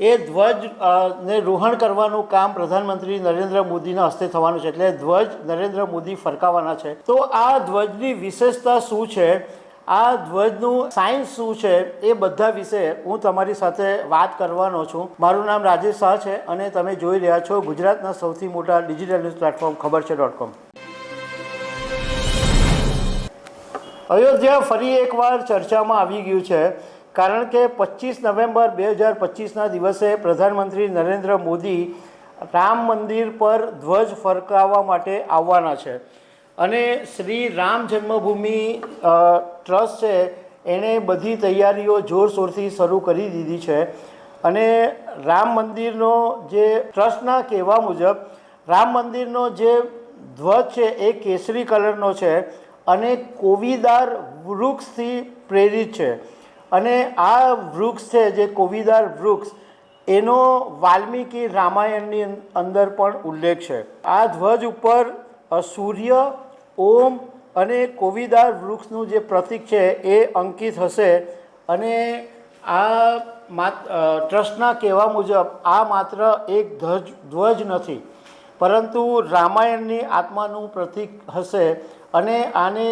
એ ધ્વજ ને રોહણ કરવાનું કામ પ્રધાનમંત્રી નરેન્દ્ર મોદીના હસ્તે થવાનું છે, એટલે ધ્વજ નરેન્દ્ર મોદી ફરકાવવાના છે. તો આ ધ્વજની વિશેષતા શું છે, આ ધ્વજનું સાયન્સ શું છે, એ બધા વિશે હું તમારી સાથે વાત કરવાનો છું. મારું નામ રાજેશ શાહ છે અને તમે જોઈ રહ્યા છો ગુજરાતના સૌથી મોટા ડિજિટલ ન્યૂઝ પ્લેટફોર્મ ખબર છે.com. અયોધ્યા ફરી એકવાર ચર્ચામાં આવી ગયું છે, કારણ કે 25 નવેમ્બર 2025ના દિવસે પ્રધાનમંત્રી નરેન્દ્ર મોદી રામ મંદિર પર ધ્વજ ફરકાવવા માટે આવવાના છે અને શ્રી રામ જન્મભૂમિ ટ્રસ્ટ છે એણે બધી તૈયારીઓ જોરશોરથી શરૂ કરી દીધી છે. અને રામ મંદિરનો જે ટ્રસ્ટના કહેવા મુજબ રામ મંદિરનો જે ધ્વજ છે એ કેસરી કલરનો છે અને કોવીદાર વૃક્ષથી પ્રેરિત છે. અને આ વૃક્ષ છે જે કોવીદાર વૃક્ષ એનો વાલ્મીકી રામાયણની અંદર પણ ઉલ્લેખ છે. આ ધ્વજ ઉપર સૂર્ય, ઓમ અને કોવીદાર વૃક્ષનું જે પ્રતીક છે એ અંકિત હશે. અને આ ટ્રસ્ટના કહેવા મુજબ આ માત્ર એક ધ્વજ નથી, પરંતુ રામાયણની આત્માનું પ્રતીક હશે અને આને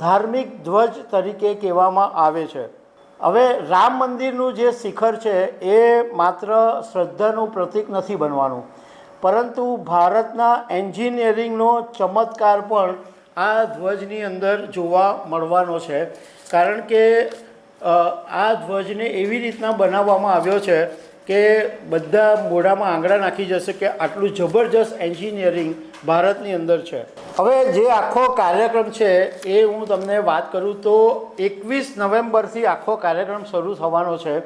ધાર્મિક ધ્વજ તરીકે કહેવામાં આવે છે. હવે રામ મંદિરનું જે શિખર છે એ માત્ર શ્રદ્ધાનું પ્રતીક નથી બનવાનું, પરંતુ ભારતના એન્જિનિયરિંગનો ચમત્કાર પણ આ ધ્વજની અંદર જોવા મળવાનો છે. કારણ કે આ ધ્વજને એવી રીતના બનાવવામાં આવ્યો છે કે બધા મોઢામાં આંગળા નાખી જશે કે આટલું જબરજસ્ત એન્જિનિયરિંગ ભારતની અંદર છે. હવે જે આખો કાર્યક્રમ છે એ હું તમને વાત કરું તો 21 નવેમ્બરથી આખો કાર્યક્રમ શરૂ થવાનો છે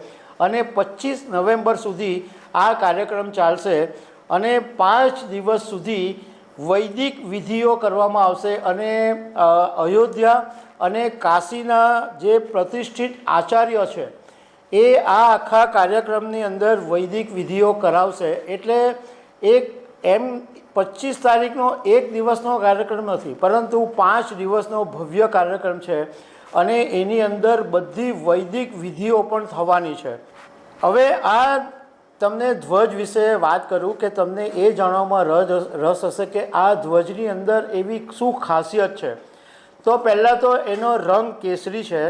અને 25 નવેમ્બર સુધી આ કાર્યક્રમ ચાલશે અને 5 દિવસ સુધી વૈદિક વિધિઓ કરવામાં આવશે. અને અયોધ્યા અને કાશીના જે પ્રતિષ્ઠિત આચાર્ય છે એ આ આખા કાર્યક્રમની અંદર વૈદિક વિધિઓ કરાવશે. એટલે એમ 25 તારીખનો એક દિવસનો કાર્યક્રમ નથી, પરંતુ 5 દિવસનો ભવ્ય કાર્યક્રમ છે અને એની અંદર બધી વૈદિક વિધિઓ પણ થવાની છે. હવે આ તમને ધ્વજ વિશે વાત કરું કે તમને એ જાણવામાં રસ હશે કે આ ધ્વજની અંદર એવી શું ખાસિયત છે. તો પહેલાં તો એનો રંગ કેસરી છે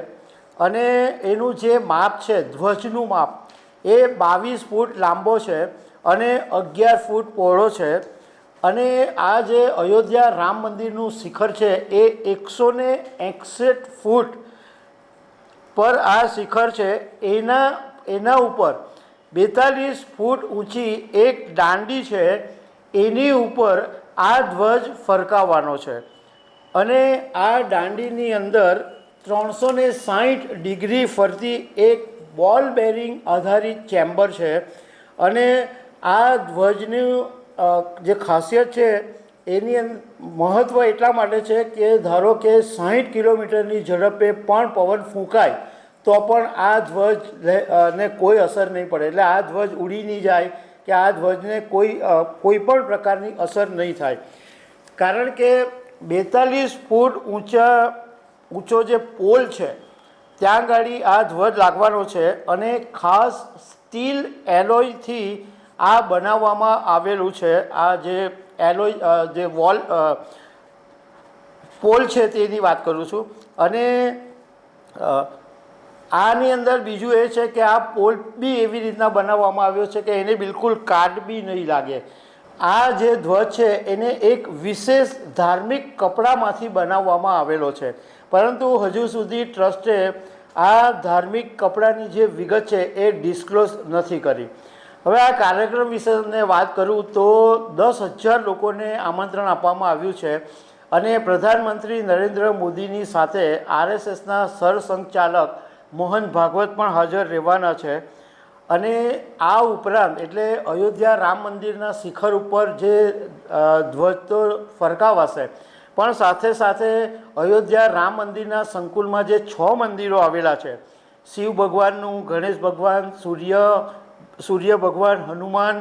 અને એનું જે માપ છે, ધ્વજનું માપ, એ 22 ફૂટ લાંબો છે અને 11 ફૂટ પહોળો છે. અને આ જે અયોધ્યા રામ મંદિરનું શિખર છે એ 161 ફૂટ પર આ શિખર છે. એના ઉપર 42 ફૂટ ઊંચી એક દાંડી છે, એની ઉપર આ ધ્વજ ફરકાવવાનો છે. અને આ દાંડીની અંદર 360 ડિગ્રી ફરતી એક બોલ બેરિંગ આધારિત ચેમ્બર છે. અને આ ધ્વજનું જે ખાસિયત છે એની મહત્ત્વ એટલા માટે છે કે ધારો કે 60 કિલોમીટરની ઝડપે પણ પવન ફૂંકાય તો પણ આ ધ્વજને કોઈ અસર નહીં પડે. એટલે આ ધ્વજ ઉડી નહીં જાય કે આ ધ્વજને કોઈ પણ પ્રકારની અસર નહીં થાય. કારણ કે 42 ફૂટ ઊંચો જે પોલ છે ત્યાં આગળ આ ધ્વજ લાગવાનો છે અને ખાસ સ્ટીલ એલોયથી આ બનાવવામાં આવેલું છે. આ જે એલોય જે પોલ છે તેની વાત કરું છું. અને આની અંદર બીજું એ છે કે આ પોલ બી એવી રીતના બનાવવામાં આવ્યો છે કે એને બિલકુલ કાટ બી નહીં લાગે. આ જે ધ્વજ છે એને એક વિશેષ ધાર્મિક કપડામાંથી બનાવવામાં આવેલો છે, પરંતુ હજુ સુધી ટ્રસ્ટે આ ધાર્મિક કપડાની જે વિગત છે એ ડિસ્ક્લોઝ નથી કરી. હવે આ કાર્યક્રમ વિશે તમને વાત કરું તો 10,000 લોકોને આમંત્રણ આપવામાં આવ્યું છે અને પ્રધાનમંત્રી નરેન્દ્ર મોદીની સાથે RSSના સરસંઘચાલક મોહન ભાગવત પણ હાજર રહેવાના છે. અને આ ઉપરાંત એટલે અયોધ્યા રામ મંદિરના શિખર ઉપર જે ધ્વજ તો ફરકાવાશે, પણ સાથે સાથે અયોધ્યા રામ મંદિરના સંકુલમાં જે 6 મંદિરો આવેલા છે, શિવ ભગવાનનું, ગણેશ ભગવાન, સૂર્ય ભગવાન, હનુમાન,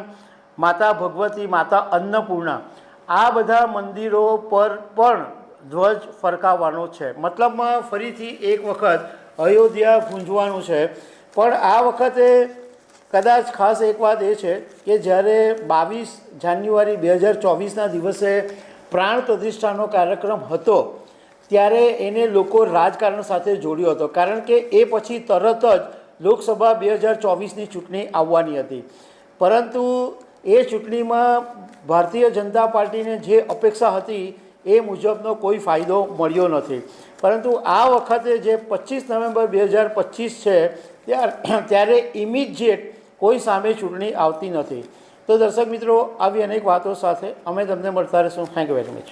માતા ભગવતી, માતા અન્નપૂર્ણા, આ બધા મંદિરો પર પણ ધ્વજ ફરકાવવાનો છે. મતલબમાં ફરીથી એક વખત અયોધ્યા ગુંજવાનું છે. પણ આ વખતે કદાચ ખાસ એક વાત એ છે કે જ્યારે 22 જાન્યુઆરી 2024ના દિવસે પ્રાણ પ્રતિષ્ઠાનો કાર્યક્રમ હતો ત્યારે એને લોકો રાજકારણ સાથે જોડ્યો હતો, કારણ કે એ પછી તરત જ લોકસભા 2024ની ચૂંટણી આવવાની હતી. પરંતુ એ ચૂંટણીમાં ભારતીય જનતા પાર્ટીને જે અપેક્ષા હતી એ મુજબનો કોઈ ફાયદો મળ્યો નથી. પરંતુ આ વખતે જે 25 નવેમ્બર 2025 છે ત્યારે ઇમિડિયેટ કોઈ સામે ચૂંટણી આવતી નથી. તો દર્શક મિત્રો, આવી અનેક વાતો સાથે અમે તમને મળતા રહીશું. Thank you very much.